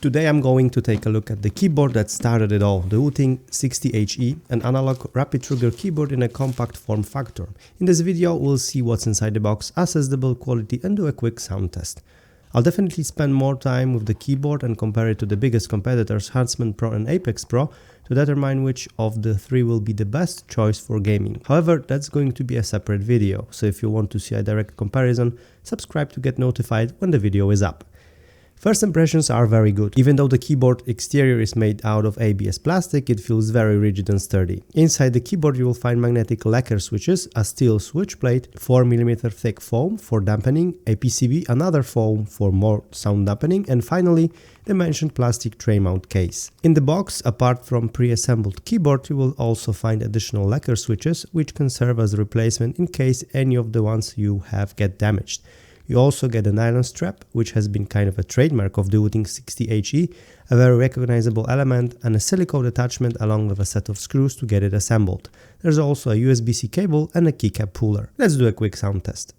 Today I'm going to take a look at the keyboard that started it all, the Wooting 60HE, an analog rapid trigger keyboard in a compact form factor. In this video we'll see what's inside the box, assess the build quality and do a quick sound test. I'll definitely spend more time with the keyboard and compare it to the biggest competitors Huntsman Pro and Apex Pro to determine which of the three will be the best choice for gaming. However, that's going to be a separate video, so if you want to see a direct comparison, subscribe to get notified when the video is up. First impressions are very good. Even though the keyboard exterior is made out of ABS plastic, it feels very rigid and sturdy. Inside the keyboard you will find magnetic lacquer switches, a steel switch plate, 4mm thick foam for dampening, a PCB, another foam for more sound dampening, and finally the mentioned plastic tray mount case. In the box, apart from pre-assembled keyboard, you will also find additional lacquer switches which can serve as a replacement in case any of the ones you have get damaged. You also get a nylon strap, which has been kind of a trademark of the Wooting 60HE, a very recognizable element, and a silicone attachment along with a set of screws to get it assembled. There's also a USB-C cable and a keycap puller. Let's do a quick sound test.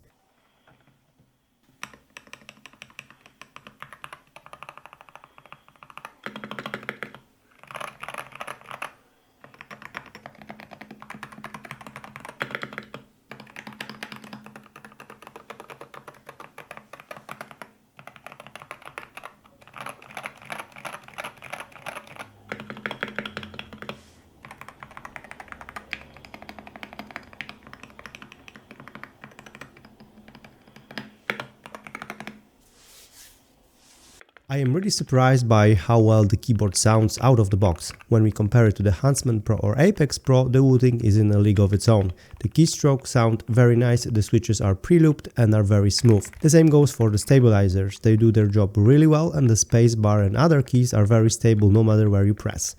I am really surprised by how well the keyboard sounds out of the box. When we compare it to the Huntsman Pro or Apex Pro, the Wooting is in a league of its own. The keystrokes sound very nice, the switches are pre-looped and are very smooth. The same goes for the stabilizers, they do their job really well and the spacebar and other keys are very stable no matter where you press.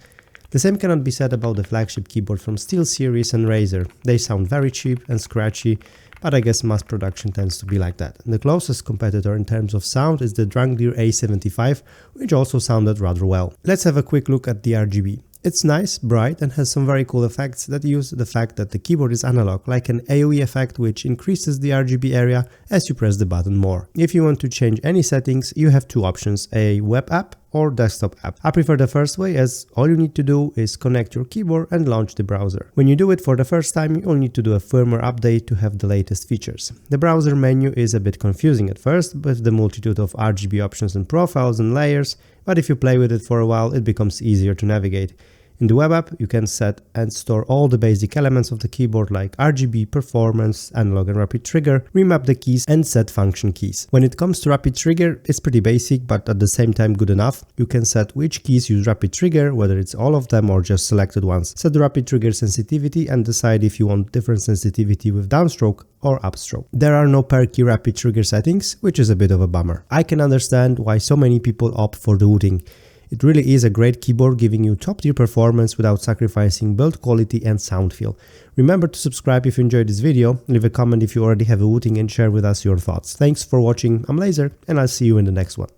The same cannot be said about the flagship keyboard from SteelSeries and Razer. They sound very cheap and scratchy, but I guess mass production tends to be like that. The closest competitor in terms of sound is the Drangleer A75, which also sounded rather well. Let's have a quick look at the RGB. It's nice, bright and has some very cool effects that use the fact that the keyboard is analog, like an AoE effect which increases the RGB area as you press the button more. If you want to change any settings, you have two options, a web app or desktop app. I prefer the first way as all you need to do is connect your keyboard and launch the browser. When you do it for the first time, you only need to do a firmware update to have the latest features. The browser menu is a bit confusing at first with the multitude of RGB options and profiles and layers, but if you play with it for a while, it becomes easier to navigate. In the web app, you can set and store all the basic elements of the keyboard like RGB, performance, analog and rapid trigger, remap the keys and set function keys. When it comes to rapid trigger, it's pretty basic but at the same time good enough. You can set which keys use rapid trigger, whether it's all of them or just selected ones. Set the rapid trigger sensitivity and decide if you want different sensitivity with downstroke or upstroke. There are no per key rapid trigger settings, which is a bit of a bummer. I can understand why so many people opt for the Wooting. It really is a great keyboard giving you top tier performance without sacrificing build quality and sound feel. Remember to subscribe if you enjoyed this video, leave a comment if you already have a Wooting and share with us your thoughts. Thanks for watching, I'm Laser and I'll see you in the next one.